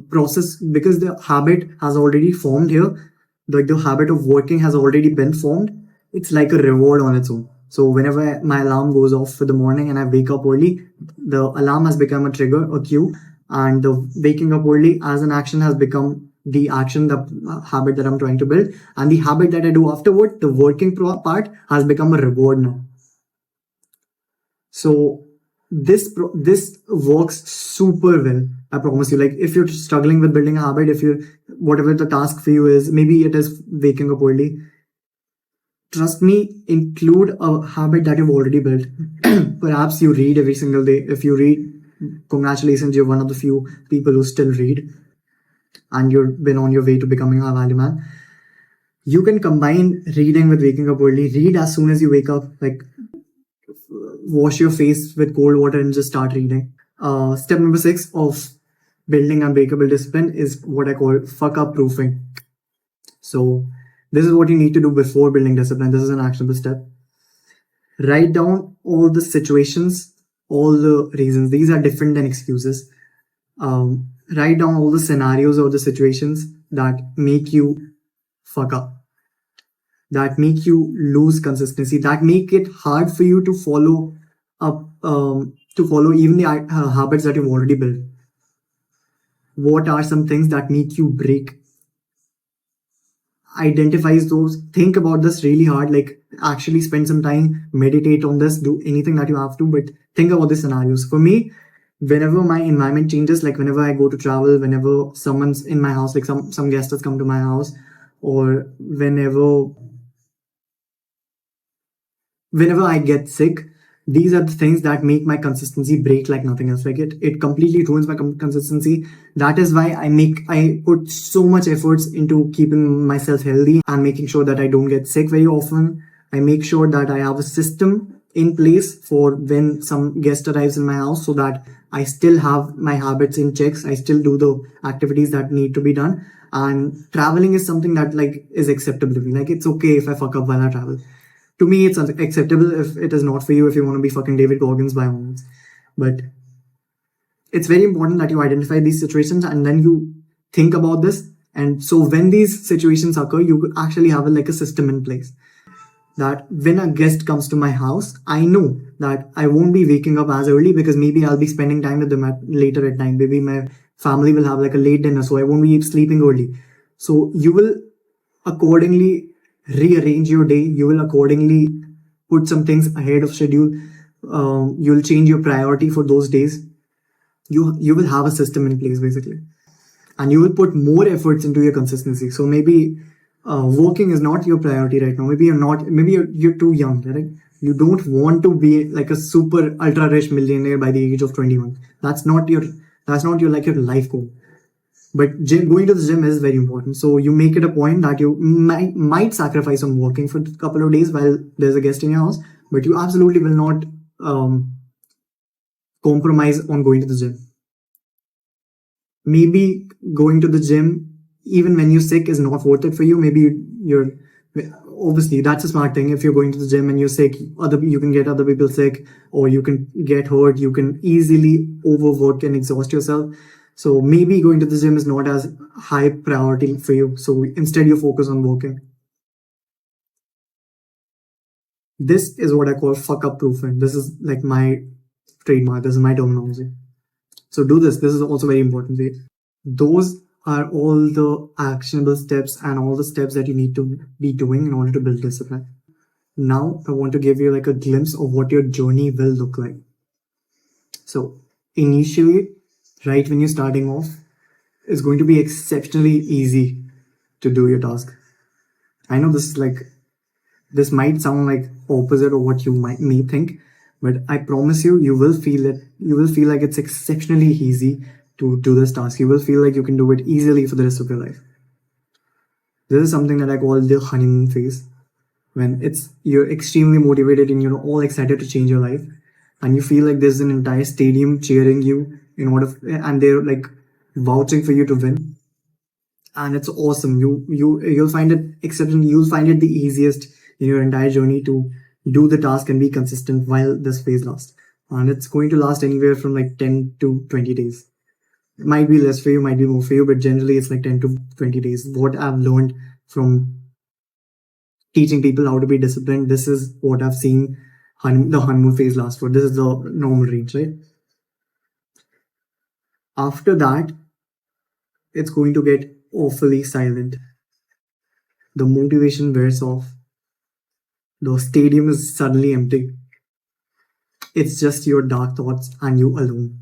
process, because the habit has already formed here, like the habit of working has already been formed, it's like a reward on its own. So whenever my alarm goes off for the morning and I wake up early, the alarm has become a trigger, a cue, and the waking up early as an action has become the action, the habit that I'm trying to build, and the habit that I do afterward, the working part, has become a reward now. So this works super well. I promise you. Like if you're struggling with building a habit, if you whatever the task for you is, maybe it is waking up early. Trust me, include a habit that you've already built. Perhaps you read every single day. If you read, congratulations, you're one of the few people who still read, and you've been on your way to becoming a value man. You can combine reading with waking up early. Read as soon as you wake up. Like wash your face with cold water and just start reading. Step number 6 of building unbreakable discipline is what I call fuck up proofing. So, this is what you need to do before building discipline. This is an actionable step. Write down all the situations, all the reasons. These are different than excuses. Write down all the scenarios or the situations that make you fuck up, that make you lose consistency, that make it hard for you to follow up, to follow even the habits that you've already built. What are some things that make you break? Identifies those. Think about this really hard. Like actually spend some time, meditate on this, do anything that you have to, but think about the scenarios. For me, whenever my environment changes, like whenever I go to travel, whenever someone's in my house, like some guest has come to my house, or whenever I get sick, these are the things that make my consistency break like nothing else. Like it completely ruins my consistency. That is why I put so much efforts into keeping myself healthy and making sure that I don't get sick very often. I make sure that I have a system in place for when some guest arrives in my house, so that I still have my habits in checks. I still do the activities that need to be done. And traveling is something that like is acceptable to me. Like it's okay if I fuck up while I travel. To me, it's acceptable. If it is not for you, if you want to be fucking David Goggins, by all means. But it's very important that you identify these situations and then you think about this. And so when these situations occur, you could actually have like a system in place that when a guest comes to my house, I know that I won't be waking up as early because maybe I'll be spending time with them later at night. Maybe my family will have like a late dinner, so I won't be sleeping early. So you will accordingly rearrange your day. You will accordingly put some things ahead of schedule. You'll change your priority for those days. You will have a system in place basically, and you will put more efforts into your consistency. So maybe working is not your priority right now. Maybe you're not. Maybe you're too young, right? You don't want to be like a super ultra rich millionaire by the age of 21. That's not your like your life goal. But going to the gym is very important. So you make it a point that you might sacrifice on working for a couple of days while there's a guest in your house, but you absolutely will not compromise on going to the gym. Maybe going to the gym even when you're sick is not worth it for you. Maybe you're obviously that's a smart thing. If you're going to the gym and you're sick, you can get other people sick, or you can get hurt. You can easily overwork and exhaust yourself. So maybe going to the gym is not as high priority for you. So instead you focus on working. This is what I call fuck up proofing. This is like my trademark. This is my terminology. So do this. This is also very important. Those are all the actionable steps and all the steps that you need to be doing in order to build discipline. Now I want to give you like a glimpse of what your journey will look like. So initially, right when you're starting off, it's going to be exceptionally easy to do your task. I know this might sound like opposite of what you may think, but I promise you, you will feel it. You will feel like it's exceptionally easy to do this task. You will feel like you can do it easily for the rest of your life. This is something that I call the honeymoon phase, when you're extremely motivated and you're all excited to change your life, and you feel like there's an entire stadium cheering you and they're like vouching for you to win, and it's awesome. You'll find it exceptional. You'll find it the easiest in your entire journey to do the task and be consistent while this phase lasts, and it's going to last anywhere from like 10 to 20 days. It might be less for you, might be more for you, but generally it's like 10 to 20 days. What I've learned from teaching people how to be disciplined. This is what I've seen the honeymoon phase last for. This is the normal range, right? After that, it's going to get awfully silent. The motivation wears off. The stadium is suddenly empty. It's just your dark thoughts and you alone.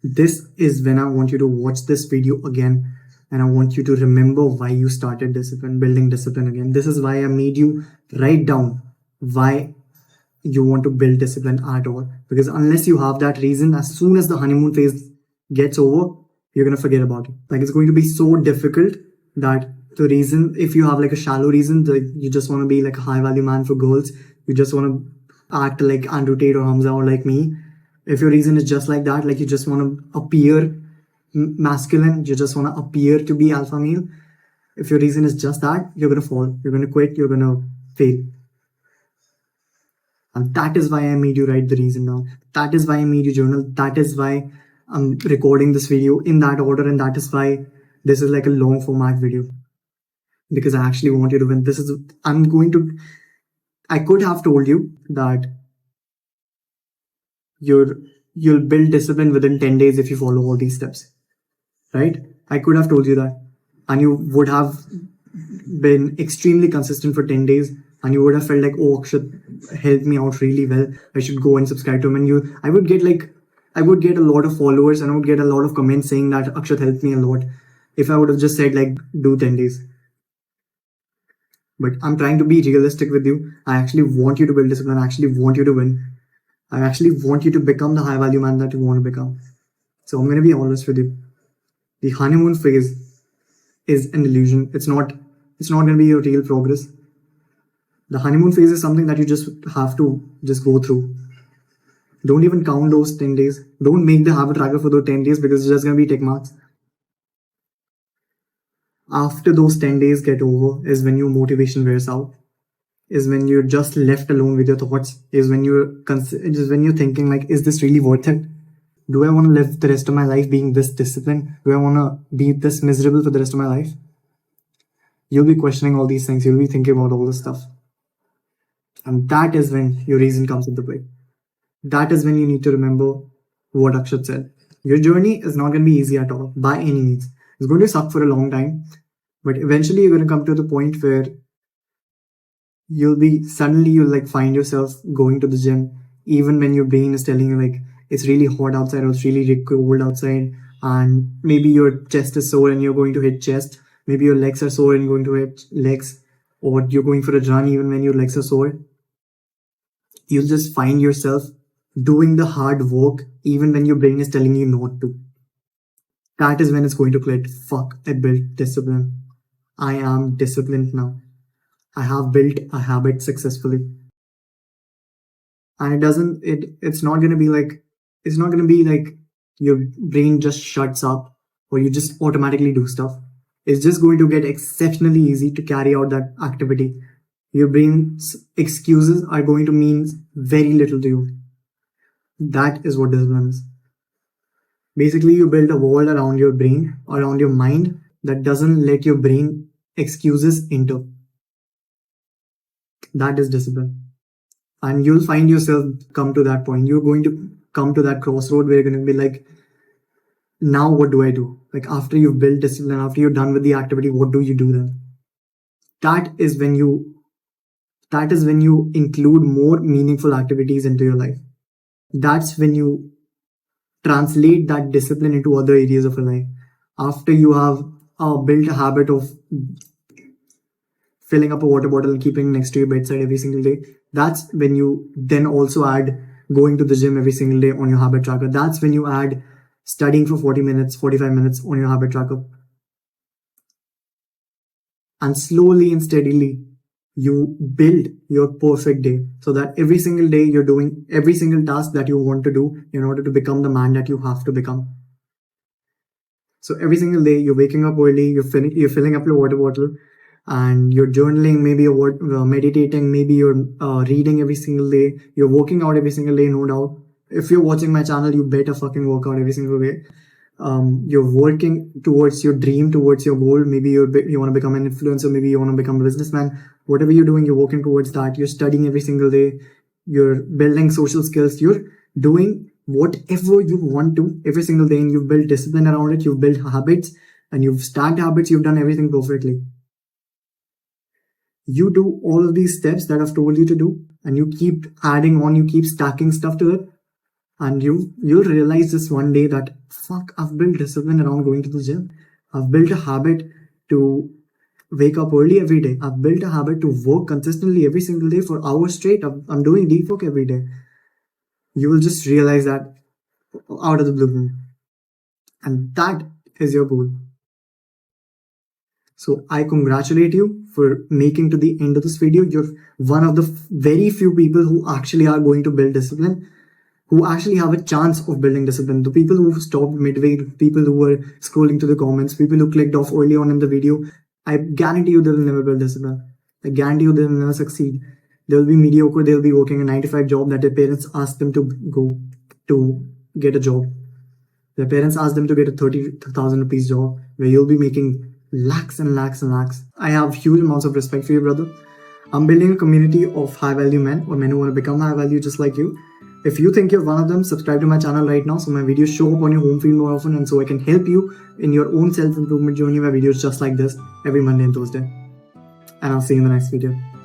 This is when I want you to watch this video again and I want you to remember why you started discipline, building discipline again. This is why I made you write down why you want to build discipline at all. Because unless you have that reason, as soon as the honeymoon phase gets over, you're going to forget about it. Like it's going to be so difficult that the reason, if you have like a shallow reason, that you just want to be like a high value man for girls, you just want to act like Andrew Tate or Hamza or like me. If your reason is just like that, like you just want to appear masculine, you just want to appear to be alpha male. If your reason is just that, you're going to fall, you're going to quit, you're going to fail. And that is why I made you write the reason down. That is why I made you journal. That is why I'm recording this video in that order. And that is why this is like a long format video. Because I actually want you to win. I could have told you that you'll build discipline within 10 days if you follow all these steps. Right? I could have told you that. And you would have been extremely consistent for 10 days. And you would have felt like, oh, Akshath helped me out really well. I should go and subscribe to him. And I would get a lot of followers and I would get a lot of comments saying that Akshath helped me a lot. If I would have just said like, do 10 days. But I'm trying to be realistic with you. I actually want you to build discipline. I actually want you to win. I actually want you to become the high value man that you want to become. So I'm going to be honest with you. The honeymoon phase is an illusion. It's not going to be your real progress. The honeymoon phase is something that you just have to just go through. Don't even count those 10 days. Don't make the habit tracker for those 10 days because it's just going to be tick marks. After those 10 days get over is when your motivation wears out. Is when you're just left alone with your thoughts. Is when you're thinking like, is this really worth it? Do I want to live the rest of my life being this disciplined? Do I want to be this miserable for the rest of my life? You'll be questioning all these things. You'll be thinking about all this stuff. And that is when your reason comes into play. That is when you need to remember what Akshath said. Your journey is not going to be easy at all, by any means. It's going to suck for a long time. But eventually you're going to come to the point where you'll like find yourself going to the gym, even when your brain is telling you like, it's really hot outside or it's really cold outside. And maybe your chest is sore and you're going to hit chest. Maybe your legs are sore and you're going to hit legs. Or you're going for a run even when your legs are sore. You'll just find yourself doing the hard work even when your brain is telling you not to. That is when it's going to click. Fuck, I built discipline. I am disciplined now. I have built a habit successfully. And it's not going to be like your brain just shuts up or you just automatically do stuff. It's just going to get exceptionally easy to carry out that activity. Your brain's excuses are going to mean very little to you. That is what discipline is. Basically, you build a wall around your brain, around your mind, that doesn't let your brain excuses enter. That is discipline. And you'll find yourself come to that point. You're going to come to that crossroad where you're going to be like, now what do I do? Like after you've built discipline, after you're done with the activity, what do you do then? That is when you include more meaningful activities into your life. That's when you translate that discipline into other areas of your life. After you have built a habit of filling up a water bottle and keeping it next to your bedside every single day, that's when you then also add going to the gym every single day on your habit tracker. That's when you add studying for 40 minutes, 45 minutes on your habit tracker. And slowly and steadily, you build your perfect day so that every single day you're doing every single task that you want to do in order to become the man that you have to become. So every single day you're waking up early, you're filling up your water bottle and you're journaling, maybe you're meditating, maybe you're reading every single day, you're working out every single day, no doubt. If you're watching my channel, you better fucking work out every single day. you're working towards your dream, towards your goal. Maybe you want to become an influencer, maybe you want to become a businessman. Whatever you're doing, you're working towards that. You're studying every single day. You're building social skills. You're doing whatever you want to every single day, and you've built discipline around it. You've built habits, and you've stacked habits. You've done everything perfectly. You do all of these steps that I've told you to do, and you keep adding on. You keep stacking stuff to it, and you'll realize this one day that fuck, I've built discipline around going to the gym. I've built a habit to wake up early every day. I've built a habit to work consistently every single day for hours straight. I'm doing deep work every day. You will just realize that out of the blue moon, and that is your goal. So I congratulate you for making to the end of this video. You're one of the very few people who actually are going to build discipline, who actually have a chance of building discipline. The people who stopped midway, people who were scrolling to the comments, people who clicked off early on in the video, I guarantee you they will never build discipline. I guarantee you they will never succeed. They will be mediocre. They will be working a 9 to 5 job that their parents asked them to go to get a job. Their parents asked them to get a 30,000 rupees job where you'll be making lakhs and lakhs and lakhs. I have huge amounts of respect for you, brother. I'm building a community of high value men, or men who want to become high value just like you. If you think you're one of them, subscribe to my channel right now so my videos show up on your home feed more often, and so I can help you in your own self-improvement journey. My videos just like this every Monday and Thursday. And I'll see you in the next video.